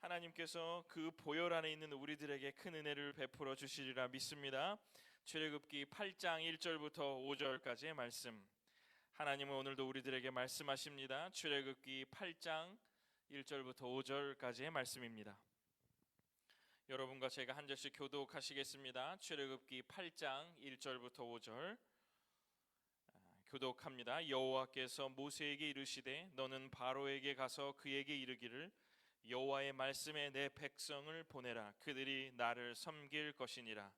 하나님께서 그 보혈 안에 있는 우리들에게 큰 은혜를 베풀어 주시리라 믿습니다. 출애굽기 8장 1절부터 5절까지의 말씀, 하나님은 오늘도 우리들에게 말씀하십니다. 출애굽기 8장 1절부터 5절까지의 말씀입니다. 여러분과 제가 한 절씩 교독하시겠습니다. 출애굽기 8장 1절부터 5절 교독합니다. 여호와께서 모세에게 이르시되 너는 바로에게 가서 그에게 이르기를 여호와의 말씀에 내 백성을 보내라. 그들이 나를 섬길 것이니라.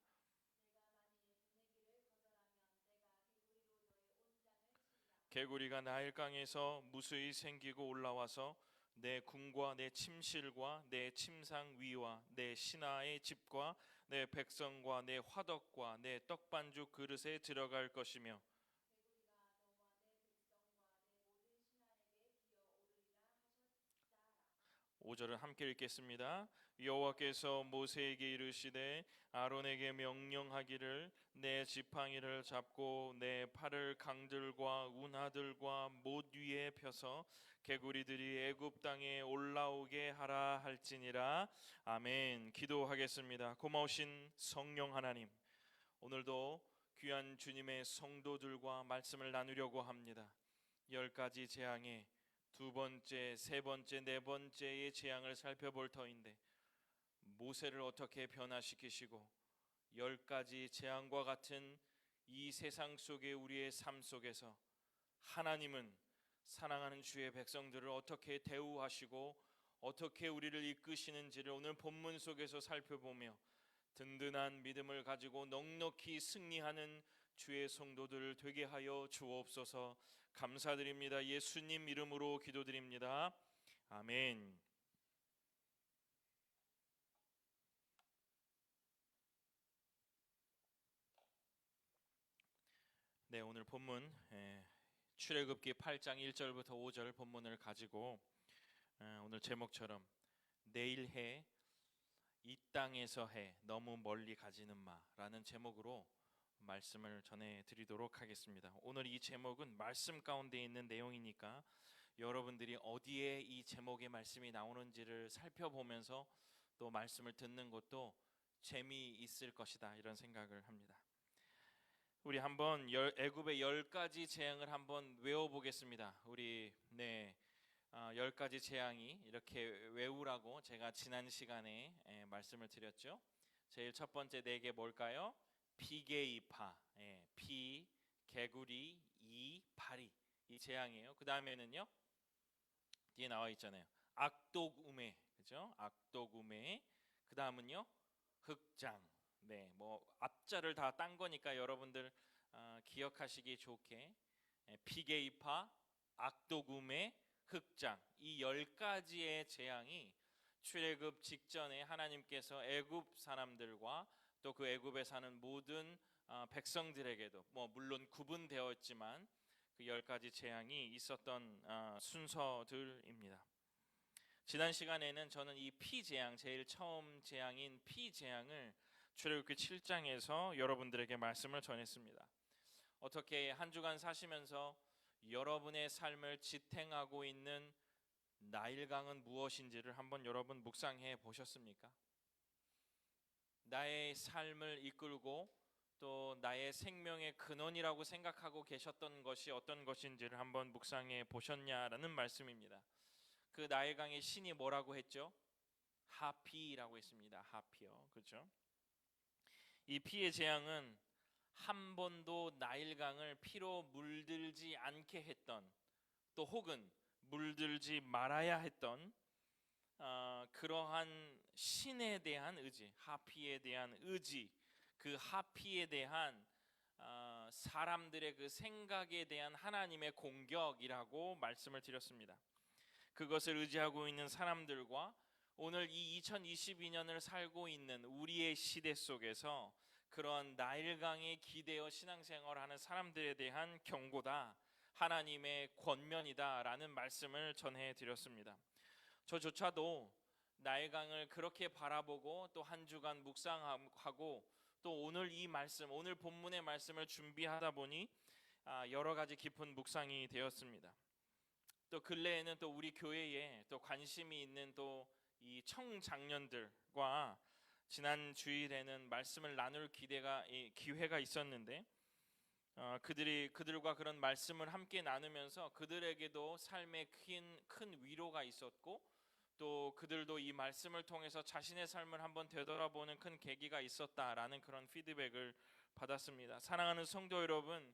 개구리가 나일강에서 무수히 생기고 올라와서 내 궁과 내 침실과 내 침상 위와 내 신하의 집과 내 백성과 내 화덕과 내 떡반죽 그릇에 들어갈 것이며 5절은 함께 읽겠습니다. 여호와께서 모세에게 이르시되 아론에게 명령하기를 내 지팡이를 잡고 내 팔을 강들과 운하들과 못 위에 펴서 개구리들이 애굽 땅에 올라오게 하라 할지니라. 아멘. 기도하겠습니다. 고마우신 성령 하나님, 오늘도 귀한 주님의 성도들과 말씀을 나누려고 합니다. 10가지 재앙에 두 번째, 세 번째, 네 번째의 재앙을 살펴볼 터인데 모세를 어떻게 변화시키시고 10가지 재앙과 같은 이 세상 속의 우리의 삶 속에서 하나님은 사랑하는 주의 백성들을 어떻게 대우하시고 어떻게 우리를 이끄시는지를 오늘 본문 속에서 살펴보며 든든한 믿음을 가지고 넉넉히 승리하는 주의 성도들 되게 하여 주옵소서. 감사드립니다. 예수님 이름으로 기도드립니다. 아멘. 네, 오늘 본문 출애굽기 8장 1절부터 5절 본문을 가지고 오늘 제목처럼 내일 해 이 땅에서 해 너무 멀리 가지는 마라는 제목으로 말씀을 전해드리도록 하겠습니다. 오늘 이 제목은 말씀 가운데 있는 내용이니까 여러분들이 어디에 이 제목의 말씀이 나오는지를 살펴보면서 또 말씀을 듣는 것도 재미있을 것이다, 이런 생각을 합니다. 우리 한번 애굽의 10가지 재앙을 한번 외워보겠습니다. 우리 10가지 재앙이 이렇게 외우라고 제가 지난 시간에 말씀을 드렸죠. 제일 첫 번째 4개 뭘까요? 피게이파, 피, 개구리, 이, 파리, 이 재앙이에요. 그 다음에는요, 뒤에 나와 있잖아요. 악독우메, 그죠? 악독우메. 그 다음은요, 흑장. 네, 뭐 앞자를 다 딴 거니까 여러분들 기억하시기 좋게 피게이파, 악독우메, 흑장, 이 10가지의 재앙이 출애굽 직전에 하나님께서 애굽 사람들과 또 그 애굽에 사는 모든 백성들에게도 물론 구분되었지만 그 10가지 재앙이 있었던 순서들입니다. 지난 시간에는 저는 이 피재앙, 제일 처음 재앙인 피재앙을 출애굽기 7장에서 여러분들에게 말씀을 전했습니다. 어떻게 한 주간 사시면서 여러분의 삶을 지탱하고 있는 나일강은 무엇인지를 한번 여러분 묵상해 보셨습니까? 나의 삶을 이끌고 또 나의 생명의 근원이라고 생각하고 계셨던 것이 어떤 것인지를 한번 묵상해 보셨냐라는 말씀입니다. 그 나일강의 신이 뭐라고 했죠? 하피라고 했습니다. 하피요, 그렇죠? 이 피의 재앙은 한 번도 나일강을 피로 물들지 않게 했던, 또 혹은 물들지 말아야 했던 그러한 신에 대한 의지, 하피에 대한 의지, 그 하피에 대한 사람들의 그 생각에 대한 하나님의 공격이라고 말씀을 드렸습니다. 그것을 의지하고 있는 사람들과 오늘 이 2022년을 살고 있는 우리의 시대 속에서 그런 나일강에 기대어 신앙생활을 하는 사람들에 대한 경고다, 하나님의 권면이다 라는 말씀을 전해드렸습니다. 저조차도 나일강을 그렇게 바라보고 또 한 주간 묵상하고 또 오늘 이 말씀, 오늘 본문의 말씀을 준비하다 보니 여러 가지 깊은 묵상이 되었습니다. 또 근래에는 또 우리 교회에 또 관심이 있는 또 이 청장년들과 지난 주일에는 말씀을 나눌 기회가 있었는데 그들과 그런 말씀을 함께 나누면서 그들에게도 삶에 큰 위로가 있었고 또 그들도 이 말씀을 통해서 자신의 삶을 한번 되돌아보는 큰 계기가 있었다라는 그런 피드백을 받았습니다. 사랑하는 성도 여러분,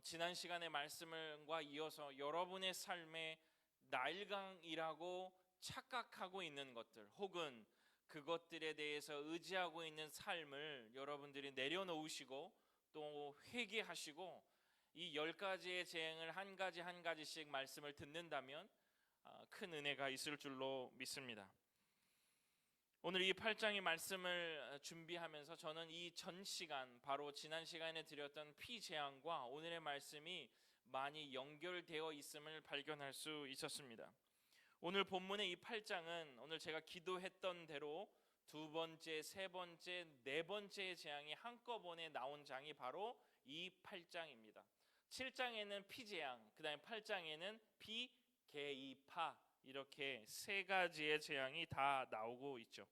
지난 시간의 말씀과 이어서 여러분의 삶에 나일강이라고 착각하고 있는 것들 혹은 그것들에 대해서 의지하고 있는 삶을 여러분들이 내려놓으시고 또 회개하시고 이 10가지의 재앙을 한 가지씩 말씀을 듣는다면 큰 은혜가 있을 줄로 믿습니다. 오늘 이 8장의 말씀을 준비하면서 저는 이 전 시간, 바로 지난 시간에 드렸던 피재앙과 오늘의 말씀이 많이 연결되어 있음을 발견할 수 있었습니다. 오늘 본문의 이 8장은 오늘 제가 기도했던 대로 두 번째, 세 번째, 네 번째의 재앙이 한꺼번에 나온 장이 바로 이 8장입니다. 7장에는 피재앙, 그 다음에 8장에는 피게이파, 이렇게 세 가지의 재앙이 다 나오고 있죠.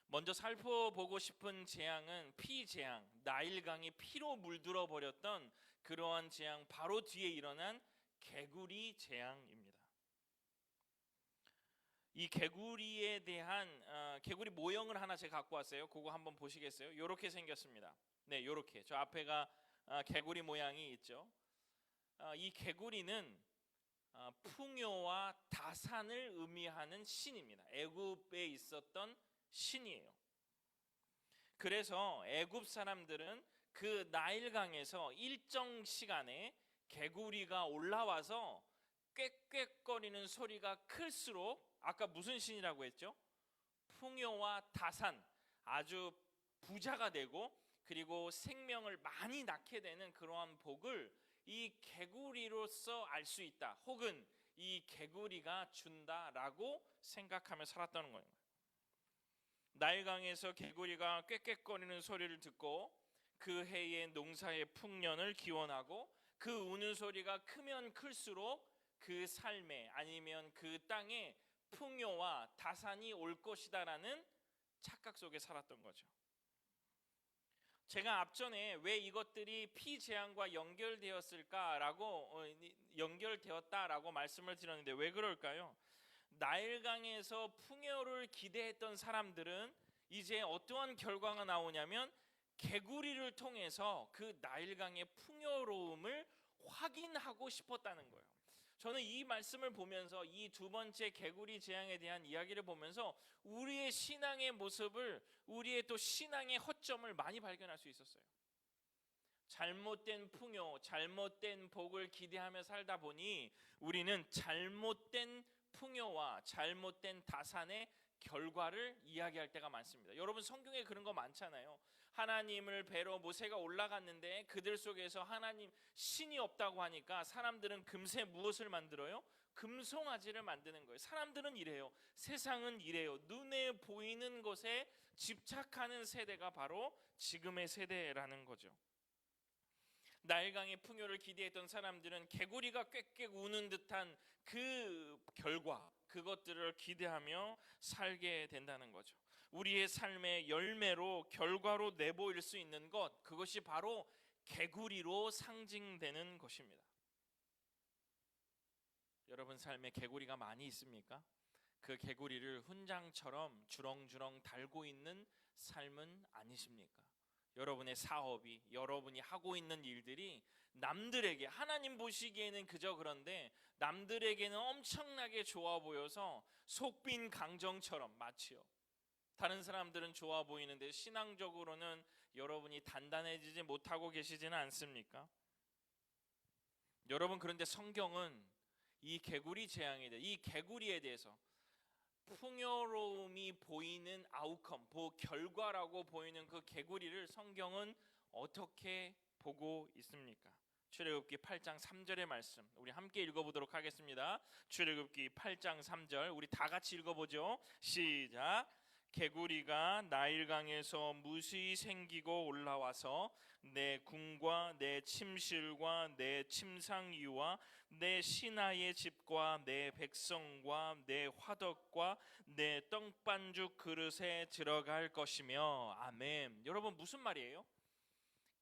먼저 살펴보고 싶은 재앙은 피재앙, 나일강이 피로 물들어 버렸던 그러한 재앙 바로 뒤에 일어난 개구리 재앙입니다. 이 개구리에 대한 개구리 모형을 하나 제가 갖고 왔어요. 그거 한번 보시겠어요? 이렇게 생겼습니다. 네, 이렇게 저 앞에가 개구리 모양이 있죠. 이 개구리는 풍요와 다산을 의미하는 신입니다. 애굽에 있었던 신이에요. 그래서 애굽 사람들은 그 나일강에서 일정 시간에 개구리가 올라와서 꽥꽥거리는 소리가 클수록 아까 무슨 신이라고 했죠? 풍요와 다산, 아주 부자가 되고 그리고 생명을 많이 낳게 되는 그러한 복을 이 개구리로서 알 수 있다, 혹은 이 개구리가 준다라고 생각하며 살았다는 거예요. 나일강에서 개구리가 꽥꽥거리는 소리를 듣고 그 해의 농사의 풍년을 기원하고 그 우는 소리가 크면 클수록 그 삶에 아니면 그 땅에 풍요와 다산이 올 것이다라는 착각 속에 살았던 거죠. 제가 앞전에 왜 이것들이 피재앙과 연결되었다라고 말씀을 드렸는데 왜 그럴까요? 나일강에서 풍요를 기대했던 사람들은 이제 어떠한 결과가 나오냐면 개구리를 통해서 그 나일강의 풍요로움을 확인하고 싶었다는 거예요. 저는 이 말씀을 보면서 이 두 번째 개구리 재앙에 대한 이야기를 보면서 우리의 신앙의 모습을, 우리의 또 신앙의 허점을 많이 발견할 수 있었어요. 잘못된 풍요, 잘못된 복을 기대하며 살다 보니 우리는 잘못된 풍요와 잘못된 다산의 결과를 이야기할 때가 많습니다. 여러분 성경에 그런 거 많잖아요. 하나님을 뵈러 모세가 올라갔는데 그들 속에서 하나님 신이 없다고 하니까 사람들은 금세 무엇을 만들어요? 금송아지를 만드는 거예요. 사람들은 이래요. 세상은 이래요. 눈에 보이는 것에 집착하는 세대가 바로 지금의 세대라는 거죠. 나일강의 풍요를 기대했던 사람들은 개구리가 꽥꽥 우는 듯한 그 결과, 그것들을 기대하며 살게 된다는 거죠. 우리의 삶의 열매로, 결과로 내보일 수 있는 것, 그것이 바로 개구리로 상징되는 것입니다. 여러분 삶에 개구리가 많이 있습니까? 그 개구리를 훈장처럼 주렁주렁 달고 있는 삶은 아니십니까? 여러분의 사업이, 여러분이 하고 있는 일들이 남들에게, 하나님 보시기에는 그저 그런데 남들에게는 엄청나게 좋아 보여서 속빈 강정처럼 마치요. 다른 사람들은 좋아 보이는데 신앙적으로는 여러분이 단단해지지 못하고 계시지는 않습니까? 여러분, 그런데 성경은 이 개구리 재앙에 대해, 이 개구리에 대해서 풍요로움이 보이는 아웃컴, 결과라고 보이는 그 개구리를 성경은 어떻게 보고 있습니까? 출애굽기 8장 3절의 말씀 우리 함께 읽어보도록 하겠습니다. 출애굽기 8장 3절 우리 다 같이 읽어보죠. 시작. 개구리가 나일강에서 무수히 생기고 올라와서 내 궁과 내 침실과 내 침상위와 내 신하의 집과 내 백성과 내 화덕과 내 떡반죽 그릇에 들어갈 것이며. 아멘. 여러분, 무슨 말이에요?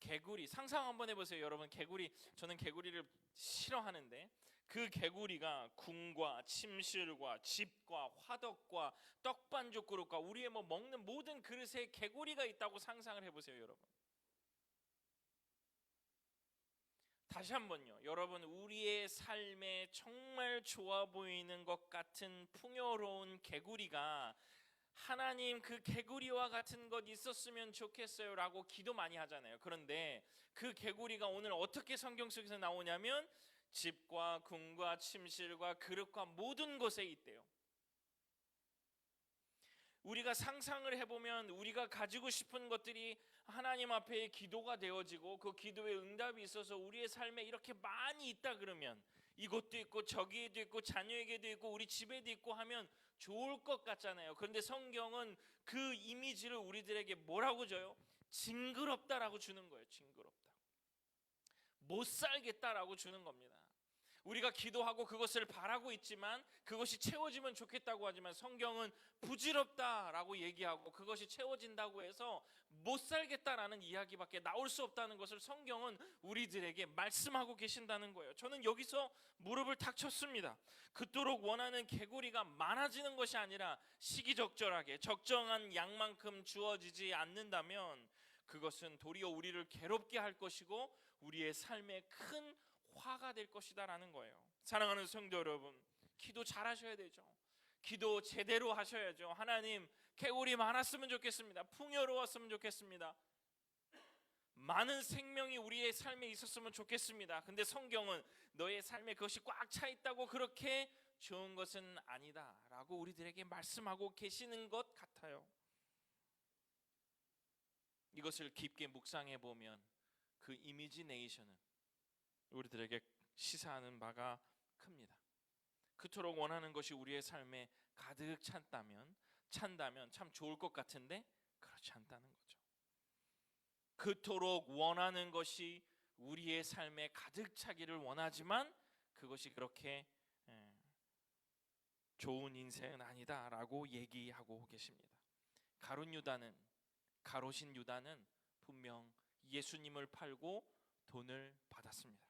개구리, 상상 한번 해보세요. 여러분, 개구리, 저는 개구리를 싫어하는데 그 개구리가 궁과 침실과 집과 화덕과 떡반죽 그릇과 우리의 먹는 모든 그릇에 개구리가 있다고 상상을 해보세요. 여러분, 다시 한번요. 여러분, 우리의 삶에 정말 좋아 보이는 것 같은 풍요로운 개구리가 하나님, 그 개구리와 같은 것 있었으면 좋겠어요 라고 기도 많이 하잖아요. 그런데 그 개구리가 오늘 어떻게 성경 속에서 나오냐면 집과 궁과 침실과 그릇과 모든 곳에 있대요. 우리가 상상을 해보면 우리가 가지고 싶은 것들이 하나님 앞에 기도가 되어지고 그 기도에 응답이 있어서 우리의 삶에 이렇게 많이 있다 그러면, 이곳도 있고 저기에도 있고 자녀에게도 있고 우리 집에도 있고 하면 좋을 것 같잖아요. 그런데 성경은 그 이미지를 우리들에게 뭐라고 줘요? 징그럽다라고 주는 거예요. 징그럽다, 못 살겠다라고 주는 겁니다. 우리가 기도하고 그것을 바라고 있지만 그것이 채워지면 좋겠다고 하지만 성경은 부질없다라고 얘기하고 그것이 채워진다고 해서 못 살겠다라는 이야기밖에 나올 수 없다는 것을 성경은 우리들에게 말씀하고 계신다는 거예요. 저는 여기서 무릎을 탁 쳤습니다. 그토록 원하는 개구리가 많아지는 것이 아니라 시기적절하게 적정한 양만큼 주어지지 않는다면 그것은 도리어 우리를 괴롭게 할 것이고 우리의 삶에 큰 화가 될 것이다라는 거예요. 사랑하는 성도 여러분, 기도 잘 하셔야 되죠. 기도 제대로 하셔야죠. 하나님, 개구리 많았으면 좋겠습니다. 풍요로웠으면 좋겠습니다. 많은 생명이 우리의 삶에 있었으면 좋겠습니다. 근데 성경은 너의 삶에 그것이 꽉 차 있다고 그렇게 좋은 것은 아니다 라고 우리들에게 말씀하고 계시는 것 같아요. 이것을 깊게 묵상해 보면 그 이미지네이션은 우리들에게 시사하는 바가 큽니다. 그토록 원하는 것이 우리의 삶에 가득 찬다면 참 좋을 것 같은데 그렇지 않다는 거죠. 그토록 원하는 것이 우리의 삶에 가득 차기를 원하지만 그것이 그렇게 좋은 인생은 아니다라고 얘기하고 계십니다. 가롯인 유다는 분명 예수님을 팔고 돈을 받았습니다.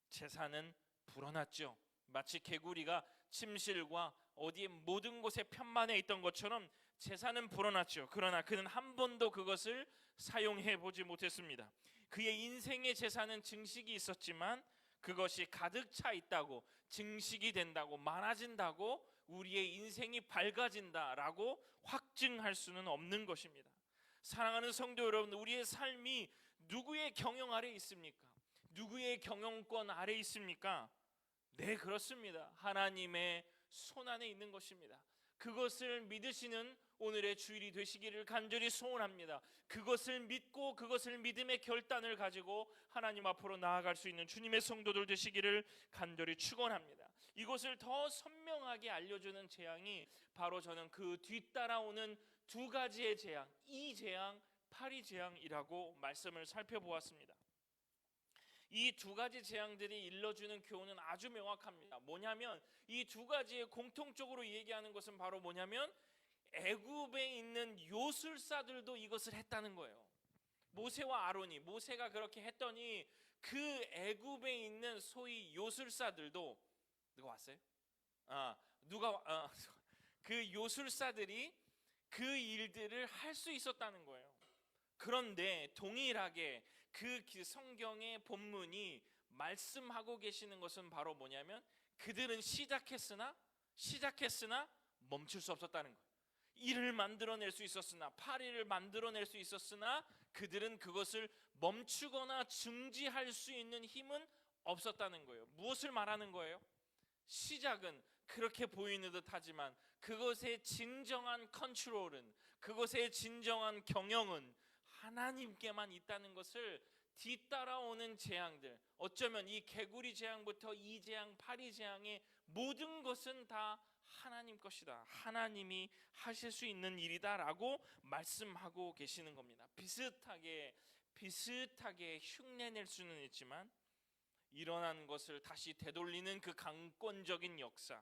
재산은 불어났죠. 마치 개구리가 침실과 어디에 모든 곳에 편만해 있던 것처럼 재산은 불어났죠. 그러나 그는 한 번도 그것을 사용해 보지 못했습니다. 그의 인생의 재산은 증식이 있었지만 그것이 가득 차 있다고, 증식이 된다고, 많아진다고 우리의 인생이 밝아진다라고 확증할 수는 없는 것입니다. 사랑하는 성도 여러분, 우리의 삶이 누구의 경영 아래 있습니까? 누구의 경영권 아래 있습니까? 네, 그렇습니다. 하나님의 손 안에 있는 것입니다. 그것을 믿으시는 오늘의 주일이 되시기를 간절히 소원합니다. 그것을 믿고 그것을 믿음의 결단을 가지고 하나님 앞으로 나아갈 수 있는 주님의 성도들 되시기를 간절히 축원합니다. 이것을 더 선명하게 알려주는 재앙이 바로 저는 그 뒤따라오는 두 가지의 재앙, 이 재앙, 파리 재앙이라고 말씀을 살펴보았습니다. 이 두 가지 재앙들이 일러주는 교훈은 아주 명확합니다. 뭐냐면 이 두 가지의 공통적으로 얘기하는 것은 바로 뭐냐면 애굽에 있는 요술사들도 이것을 했다는 거예요. 모세와 아론이, 모세가 그렇게 했더니 그 애굽에 있는 소위 요술사들도, 누가 왔어요? 그 요술사들이 그 일들을 할 수 있었다는 거예요. 그런데 동일하게 그 성경의 본문이 말씀하고 계시는 것은 바로 뭐냐면 그들은 시작했으나 멈출 수 없었다는 거예요. 이를 만들어낼 수 있었으나, 파리를 만들어낼 수 있었으나 그들은 그것을 멈추거나 중지할 수 있는 힘은 없었다는 거예요. 무엇을 말하는 거예요? 시작은 그렇게 보이는 듯 하지만 그것의 진정한 컨트롤은, 그것의 진정한 경영은 하나님께만 있다는 것을 뒤따라오는 재앙들, 어쩌면 이 개구리 재앙부터 이 재앙, 파리 재앙의 모든 것은 다 하나님 것이다. 하나님이 하실 수 있는 일이다라고 말씀하고 계시는 겁니다. 비슷하게 흉내낼 수는 있지만 일어난 것을 다시 되돌리는 그 강권적인 역사,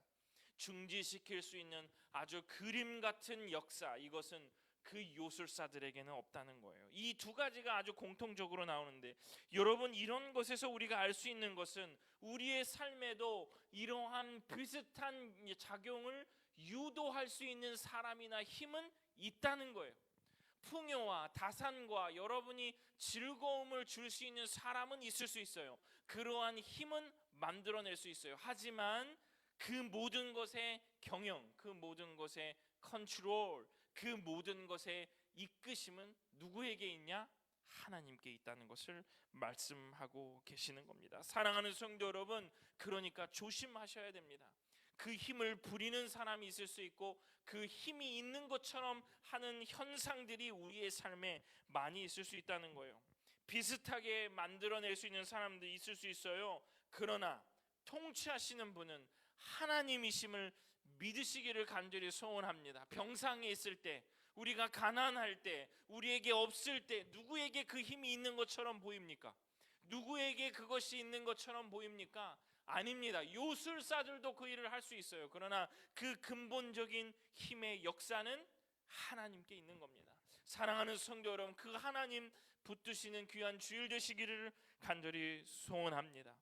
중지시킬 수 있는 아주 그림 같은 역사, 이것은 그 요술사들에게는 없다는 거예요. 이 두 가지가 아주 공통적으로 나오는데, 여러분, 이런 것에서 우리가 알 수 있는 것은 우리의 삶에도 이러한 비슷한 작용을 유도할 수 있는 사람이나 힘은 있다는 거예요. 풍요와 다산과 여러분이 즐거움을 줄 수 있는 사람은 있을 수 있어요. 그러한 힘은 만들어낼 수 있어요. 하지만 그 모든 것의 경영, 그 모든 것의 컨트롤, 그 모든 것의 이끄심은 누구에게 있냐? 하나님께 있다는 것을 말씀하고 계시는 겁니다. 사랑하는 성도 여러분, 그러니까 조심하셔야 됩니다. 그 힘을 부리는 사람이 있을 수 있고 그 힘이 있는 것처럼 하는 현상들이 우리의 삶에 많이 있을 수 있다는 거예요. 비슷하게 만들어낼 수 있는 사람들이 있을 수 있어요. 그러나 통치하시는 분은 하나님이심을 믿으시기를 간절히 소원합니다. 병상에 있을 때, 우리가 가난할 때, 우리에게 없을 때 누구에게 그 힘이 있는 것처럼 보입니까? 누구에게 그것이 있는 것처럼 보입니까? 아닙니다. 요술사들도 그 일을 할 수 있어요. 그러나 그 근본적인 힘의 역사는 하나님께 있는 겁니다. 사랑하는 성도 여러분, 그 하나님 붙드시는 귀한 주일 되시기를 간절히 소원합니다.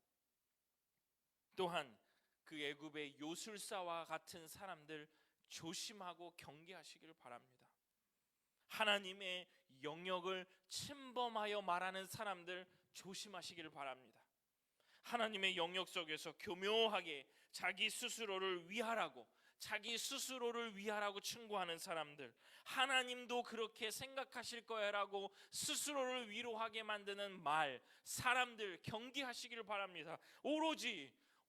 또한 그 애굽의 요술사와 같은 사람들 조심하고 경계하시기를 바랍니다. 하나님의 영역을 침범하여 말하는 사람들 조심하시기를 바랍니다. 하나님의 영역 속에서 교묘하게 자기 스스로를 위하라고 충고하는 사람들, 하나님도 그렇게 생각하실 거야라고 스스로를 위로하게 만드는 사람들 경계하시기를 바랍니다.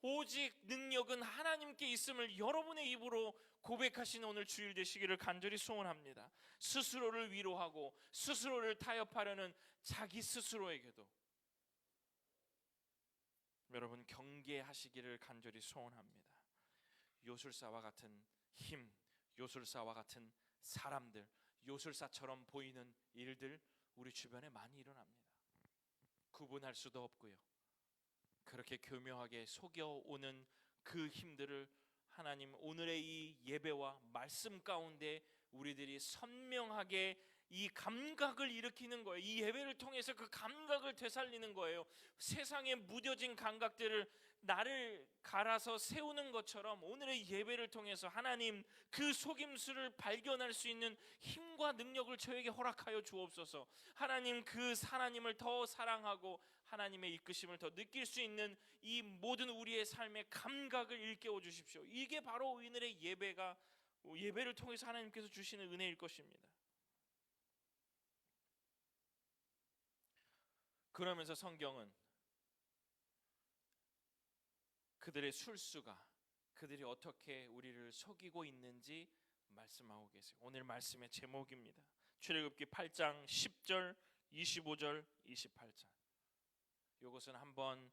오직 능력은 하나님께 있음을 여러분의 입으로 고백하시는 오늘 주일 되시기를 간절히 소원합니다. 스스로를 위로하고 스스로를 타협하려는 자기 스스로에게도 여러분 경계하시기를 간절히 소원합니다. 요술사와 같은 힘, 요술사와 같은 사람들, 요술사처럼 보이는 일들 우리 주변에 많이 일어납니다. 구분할 수도 없고요. 그렇게 교묘하게 속여오는 그 힘들을 하나님 오늘의 이 예배와 말씀 가운데 우리들이 선명하게 이 감각을 일으키는 거예요. 이 예배를 통해서 그 감각을 되살리는 거예요. 세상에 무뎌진 감각들을 나를 갈아서 세우는 것처럼 오늘의 예배를 통해서 하나님 그 속임수를 발견할 수 있는 힘과 능력을 저에게 허락하여 주옵소서. 하나님 그 하나님을 더 사랑하고 하나님의 이끄심을 더 느낄 수 있는 이 모든 우리의 삶의 감각을 일깨워 주십시오. 이게 바로 오늘의 예배를 통해서 하나님께서 주시는 은혜일 것입니다. 그러면서 성경은 그들의 술수가, 그들이 어떻게 우리를 속이고 있는지 말씀하고 계세요. 오늘 말씀의 제목입니다. 출애굽기 8장 10절, 25절, 28절. 이것은 한번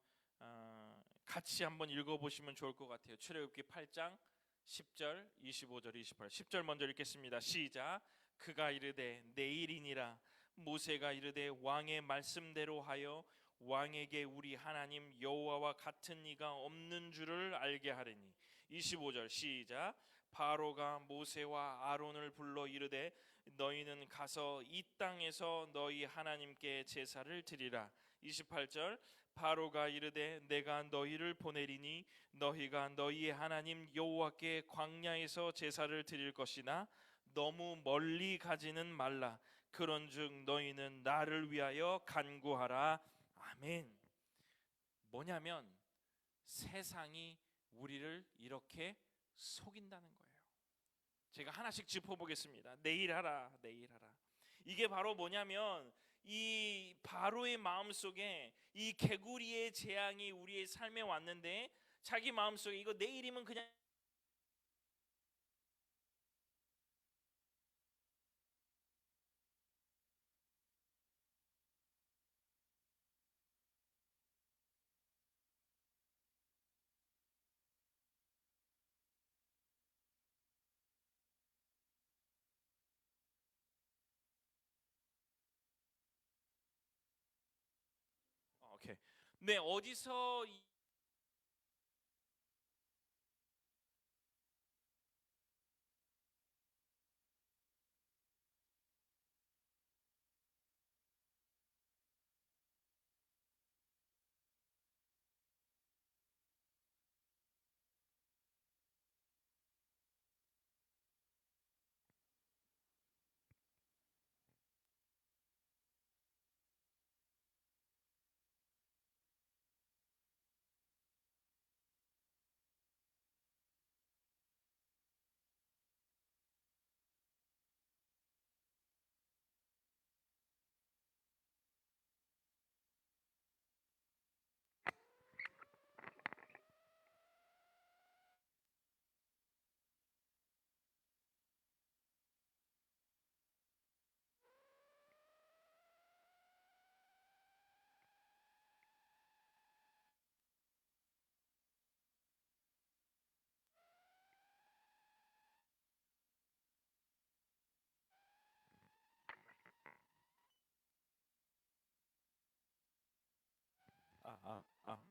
같이 한번 읽어보시면 좋을 것 같아요. 출애굽기 8장 10절, 25절, 28절. 10절 먼저 읽겠습니다. 시작. 그가 이르되 내일이니라. 모세가 이르되 왕의 말씀대로 하여 왕에게 우리 하나님 여호와와 같은 이가 없는 줄을 알게 하리니. 25절 시작. 바로가 모세와 아론을 불러 이르되 너희는 가서 이 땅에서 너희 하나님께 제사를 드리라. 28절 바로가 이르되 내가 너희를 보내리니 너희가 너희의 하나님 여호와께 광야에서 제사를 드릴 것이나 너무 멀리 가지는 말라. 그런즉 너희는 나를 위하여 간구하라. 아멘. 뭐냐면 세상이 우리를 이렇게 속인다는 거예요. 제가 하나씩 짚어보겠습니다. 내일 하라. 이게 바로 뭐냐면 이 바로의 마음속에 이 개구리의 재앙이 우리의 삶에 왔는데 자기 마음속에 이거 내일이면 그냥 네, 어디서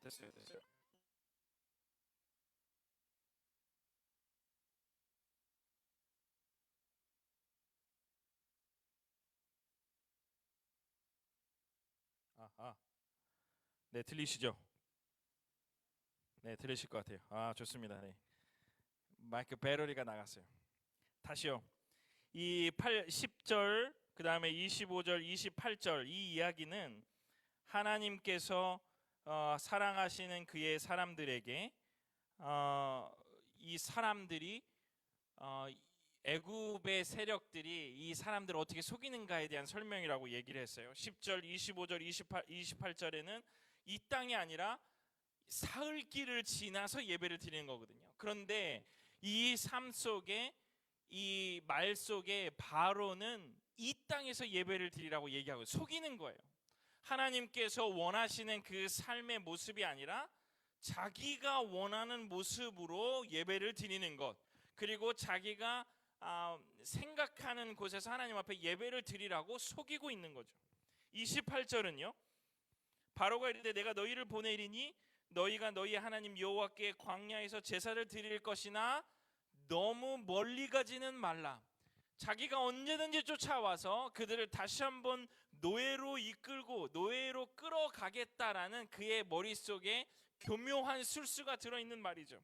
됐어요, 됐어요. 네, 들리시죠? 네, 들리실 것 같아요. 좋습니다. 네. 마이크 배터리가 나갔어요. 다시요. 이 10절, 그다음에 25절, 28절 이 이야기는 하나님께서 사랑하시는 그의 사람들에게 이 사람들이 애굽의 세력들이 이 사람들을 어떻게 속이는가에 대한 설명이라고 얘기를 했어요. 10절, 25절, 28절에는 이 땅이 아니라 사흘길을 지나서 예배를 드리는 거거든요. 그런데 이 삶 속에 이 말 속에 바로는 이 땅에서 예배를 드리라고 얘기하고 속이는 거예요. 하나님께서 원하시는 그 삶의 모습이 아니라 자기가 원하는 모습으로 예배를 드리는 것, 그리고 자기가 생각하는 곳에서 하나님 앞에 예배를 드리라고 속이고 있는 거죠. 28절은요, 바로가 이르되 내가 너희를 보내리니 너희가 너희 하나님 여호와께 광야에서 제사를 드릴 것이나 너무 멀리 가지는 말라. 자기가 언제든지 쫓아와서 그들을 다시 한번 노예로 이끌고 노예로 끌어가겠다라는 그의 머릿속에 교묘한 술수가 들어있는 말이죠.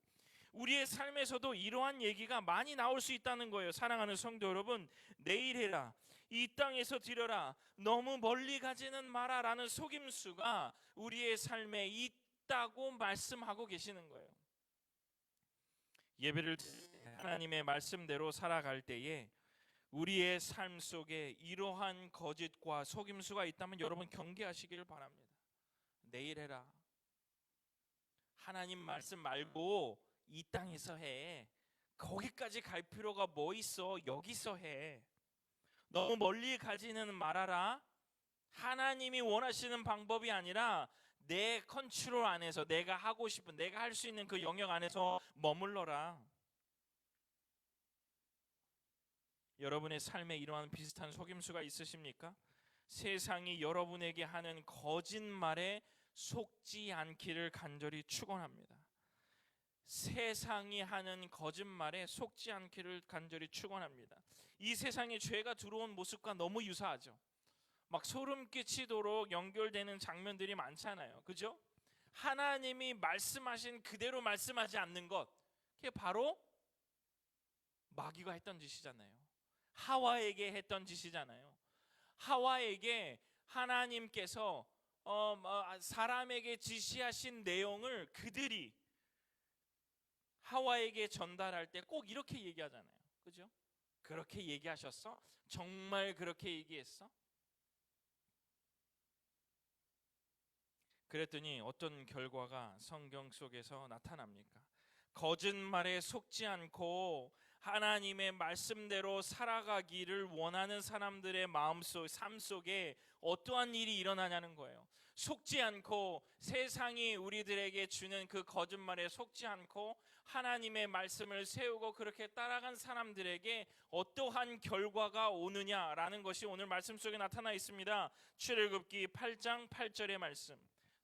우리의 삶에서도 이러한 얘기가 많이 나올 수 있다는 거예요. 사랑하는 성도 여러분, 내일 해라, 이 땅에서 드려라, 너무 멀리 가지는 마라 라는 속임수가 우리의 삶에 있다고 말씀하고 계시는 거예요. 예배를 하나님의 말씀대로 살아갈 때에 우리의 삶 속에 이러한 거짓과 속임수가 있다면 여러분 경계하시기를 바랍니다. 내일 해라, 하나님 말씀 말고 이 땅에서 해, 거기까지 갈 필요가 뭐 있어, 여기서 해, 너무 멀리 가지는 말아라. 하나님이 원하시는 방법이 아니라 내 컨트롤 안에서 내가 하고 싶은, 내가 할 수 있는 그 영역 안에서 머물러라. 여러분의 삶에 이러한 비슷한 속임수가 있으십니까? 세상이 여러분에게 하는 거짓말에 속지 않기를 간절히 축원합니다. 세상이 하는 거짓말에 속지 않기를 간절히 축원합니다. 이 세상에 죄가 들어온 모습과 너무 유사하죠. 막 소름 끼치도록 연결되는 장면들이 많잖아요. 그죠? 하나님이 말씀하신 그대로 말씀하지 않는 것, 그게 바로 마귀가 했던 짓이잖아요. 하와에게 했던 짓이잖아요. 하와에게 하나님께서 사람에게 지시하신 내용을 그들이 하와에게 전달할 때 꼭 이렇게 얘기하잖아요. 그죠? 그렇게 얘기하셨어? 정말 그렇게 얘기했어? 그랬더니 어떤 결과가 성경 속에서 나타납니까? 거짓말에 속지 않고 하나님의 말씀대로 살아가기를 원하는 사람들의 마음속, 삶 속에 어떠한 일이 일어나냐는 거예요. 속지 않고 세상이 우리들에게 주는 그 거짓말에 속지 않고 하나님의 말씀을 세우고 그렇게 따라간 사람들에게 어떠한 결과가 오느냐라는 것이 오늘 말씀 속에 나타나 있습니다. 출애굽기 8장 8절의 말씀.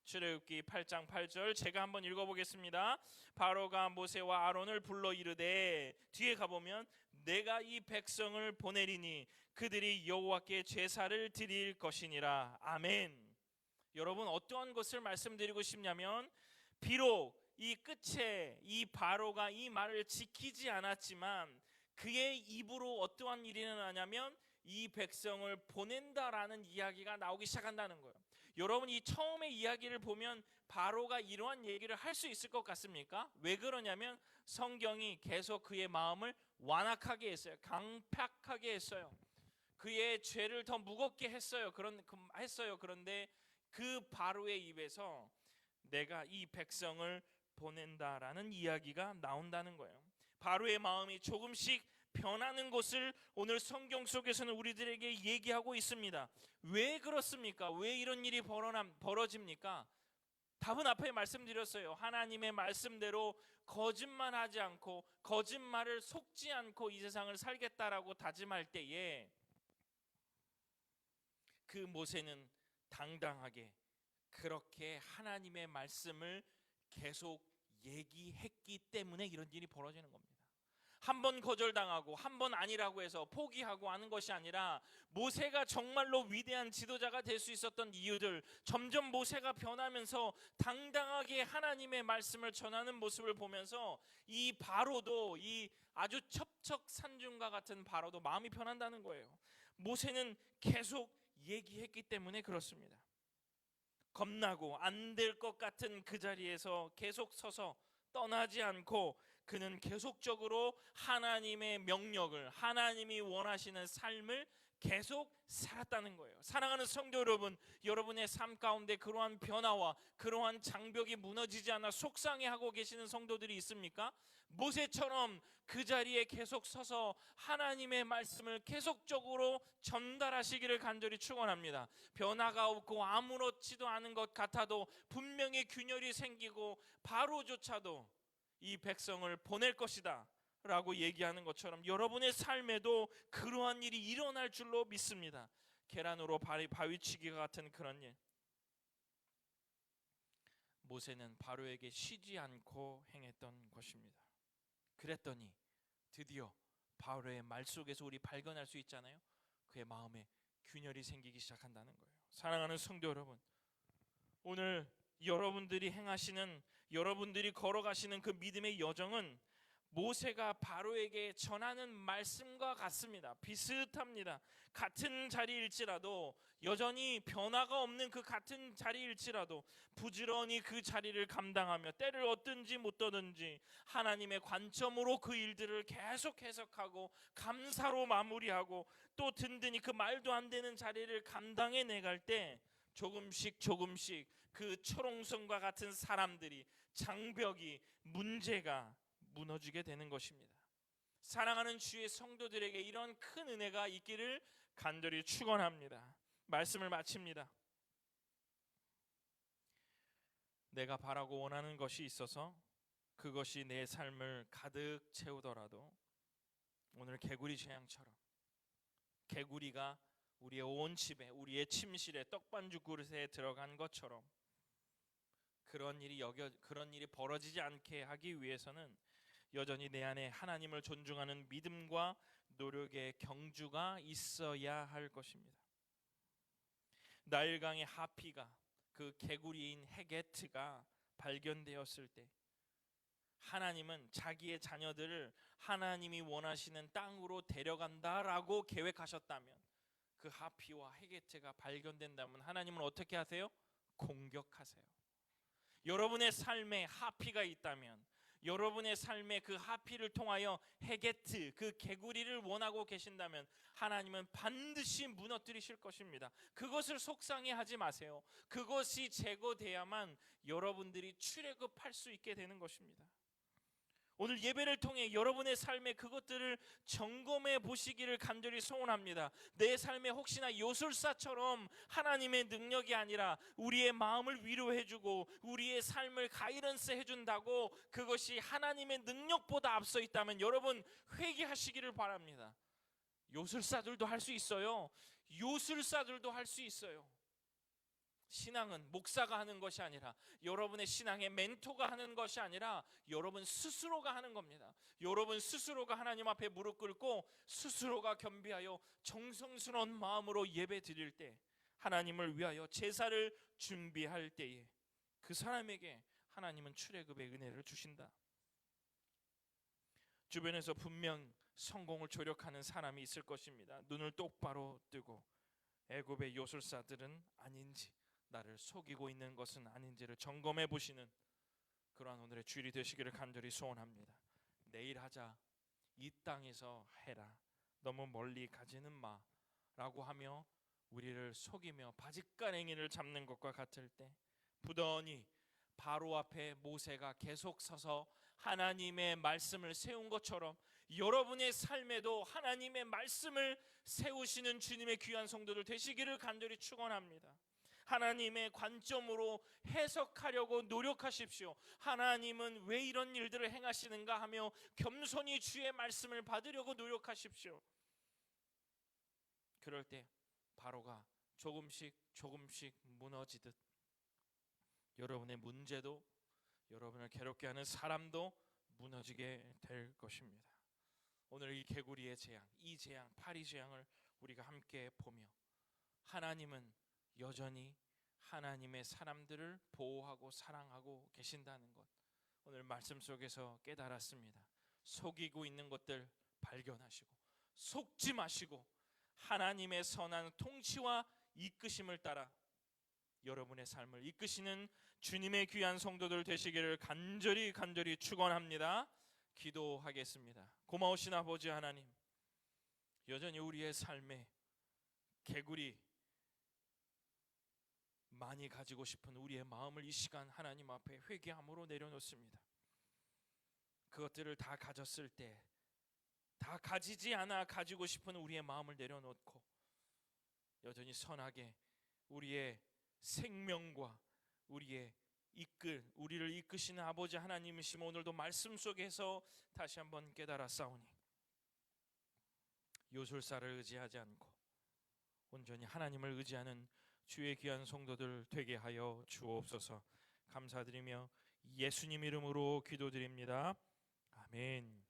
출애굽기 8장 8절 제가 한번 읽어보겠습니다. 바로가 모세와 아론을 불러 이르되, 뒤에 가보면 내가 이 백성을 보내리니 그들이 여호와께 제사를 드릴 것이니라. 아멘. 여러분, 어떠한 것을 말씀드리고 싶냐면, 비록 이 끝에 이 바로가 이 말을 지키지 않았지만 그의 입으로 어떠한 일이 일어나냐면 이 백성을 보낸다라는 이야기가 나오기 시작한다는 거예요. 여러분, 이 처음의 이야기를 보면 바로가 이러한 얘기를 할 수 있을 것 같습니까? 왜 그러냐면 성경이 계속 그의 마음을 완악하게 했어요. 강팍하게 했어요. 그의 죄를 더 무겁게 했어요. 그런데 그 바로의 입에서 내가 이 백성을 보낸다라는 이야기가 나온다는 거예요. 바로의 마음이 조금씩 변하는 것을 오늘 성경 속에서는 우리들에게 얘기하고 있습니다. 왜 그렇습니까? 왜 이런 일이 벌어집니까? 답은 앞에 말씀드렸어요. 하나님의 말씀대로 거짓말하지 않고 거짓말을 속지 않고 이 세상을 살겠다라고 다짐할 때에 그 모세는 당당하게 그렇게 하나님의 말씀을 계속 얘기했기 때문에 이런 일이 벌어지는 겁니다. 한 번 거절당하고 한 번 아니라고 해서 포기하고 하는 것이 아니라, 모세가 정말로 위대한 지도자가 될 수 있었던 이유들, 점점 모세가 변하면서 당당하게 하나님의 말씀을 전하는 모습을 보면서 이 바로도, 이 아주 첩첩산중과 같은 바로도 마음이 편한다는 거예요. 모세는 계속 얘기했기 때문에 그렇습니다. 겁나고 안 될 것 같은 그 자리에서 계속 서서 떠나지 않고 그는 계속적으로 하나님의 명령을, 하나님이 원하시는 삶을 계속 살았다는 거예요. 사랑하는 성도 여러분, 여러분의 삶 가운데 그러한 변화와 그러한 장벽이 무너지지 않아 속상해하고 계시는 성도들이 있습니까? 모세처럼 그 자리에 계속 서서 하나님의 말씀을 계속적으로 전달하시기를 간절히 축원합니다. 변화가 없고 아무렇지도 않은 것 같아도 분명히 균열이 생기고 바로조차도 이 백성을 보낼 것이다 라고 얘기하는 것처럼 여러분의 삶에도 그러한 일이 일어날 줄로 믿습니다. 계란으로 바위치기가 같은 그런 일. 모세는 바로에게 쉬지 않고 행했던 것입니다. 그랬더니 드디어 바로의 말 속에서 우리 발견할 수 있잖아요. 그의 마음에 균열이 생기기 시작한다는 거예요. 사랑하는 성도 여러분, 오늘 여러분들이 행하시는, 여러분들이 걸어가시는 그 믿음의 여정은 모세가 바로에게 전하는 말씀과 같습니다. 비슷합니다. 같은 자리일지라도, 여전히 변화가 없는 그 같은 자리일지라도 부지런히 그 자리를 감당하며 때를 얻든지 못 얻든지 하나님의 관점으로 그 일들을 계속 해석하고 감사로 마무리하고 또 든든히 그 말도 안 되는 자리를 감당해 내갈 때 조금씩 그 초롱성과 같은 사람들이, 장벽이, 문제가 무너지게 되는 것입니다. 사랑하는 주의 성도들에게 이런 큰 은혜가 있기를 간절히 축원합니다. 말씀을 마칩니다. 내가 바라고 원하는 것이 있어서 그것이 내 삶을 가득 채우더라도 오늘 개구리 재앙처럼 개구리가 우리의 온 집에, 우리의 침실에, 떡반죽 그릇에 들어간 것처럼 그런 일이 벌어지지 않게 하기 위해서는 여전히 내 안에 하나님을 존중하는 믿음과 노력의 경주가 있어야 할 것입니다. 나일강의 하피가, 그 개구리인 헤게트가 발견되었을 때 하나님은 자기의 자녀들을 하나님이 원하시는 땅으로 데려간다라고 계획하셨다면, 그 하피와 헤게트가 발견된다면 하나님은 어떻게 하세요? 공격하세요. 여러분의 삶에 하피가 있다면, 여러분의 삶에 그 하피를 통하여 헤게트, 그 개구리를 원하고 계신다면 하나님은 반드시 무너뜨리실 것입니다. 그것을 속상해하지 마세요. 그것이 제거돼야만 여러분들이 출애굽할 수 있게 되는 것입니다. 오늘 예배를 통해 여러분의 삶에 그것들을 점검해 보시기를 간절히 소원합니다. 내 삶에 혹시나 요술사처럼 하나님의 능력이 아니라 우리의 마음을 위로해주고 우리의 삶을 가이던스 해준다고 그것이 하나님의 능력보다 앞서 있다면 여러분 회개하시기를 바랍니다. 요술사들도 할 수 있어요. 요술사들도 할 수 있어요. 신앙은 목사가 하는 것이 아니라, 여러분의 신앙의 멘토가 하는 것이 아니라 여러분 스스로가 하는 겁니다. 여러분 스스로가 하나님 앞에 무릎 꿇고 스스로가 겸비하여 정성스러운 마음으로 예배 드릴 때, 하나님을 위하여 제사를 준비할 때에 그 사람에게 하나님은 출애굽의 은혜를 주신다. 주변에서 분명 성공을 조력하는 사람이 있을 것입니다. 눈을 똑바로 뜨고 애굽의 요술사들은 아닌지, 나를 속이고 있는 것은 아닌지를 점검해 보시는 그러한 오늘의 주일이 되시기를 간절히 소원합니다. 내일 하자, 이 땅에서 해라, 너무 멀리 가지는 마 라고 하며 우리를 속이며 바짓가랭이를 잡는 것과 같을 때, 부더니 바로 앞에 모세가 계속 서서 하나님의 말씀을 세운 것처럼 여러분의 삶에도 하나님의 말씀을 세우시는 주님의 귀한 성도들 되시기를 간절히 축원합니다. 하나님의 관점으로 해석하려고 노력하십시오. 하나님은 왜 이런 일들을 행하시는가 하며 겸손히 주의 말씀을 받으려고 노력하십시오. 그럴 때 바로가 조금씩 무너지듯 여러분의 문제도, 여러분을 괴롭게 하는 사람도 무너지게 될 것입니다. 오늘 이 개구리의 재앙, 이 재앙, 파리 재앙을 우리가 함께 보며 하나님은 여전히 하나님의 사람들을 보호하고 사랑하고 계신다는 것, 오늘 말씀 속에서 깨달았습니다. 속이고 있는 것들 발견하시고 속지 마시고 하나님의 선한 통치와 이끄심을 따라 여러분의 삶을 이끄시는 주님의 귀한 성도들 되시기를 간절히 축원합니다. 기도하겠습니다. 고마우신 아버지 하나님, 여전히 우리의 삶에 개구리 많이 가지고 싶은 우리의 마음을 이 시간 하나님 앞에 회개함으로 내려놓습니다. 그것들을 다 가졌을 때 다 가지지 않아 가지고 싶은 우리의 마음을 내려놓고 여전히 선하게 우리의 생명과 우리를 이끄시는 아버지 하나님이시며 오늘도 말씀 속에서 다시 한번 깨달았사오니 요술사를 의지하지 않고 온전히 하나님을 의지하는 주의 귀한 성도들 되게 하여 주옵소서. 감사드리며 예수님 이름으로 기도드립니다. 아멘.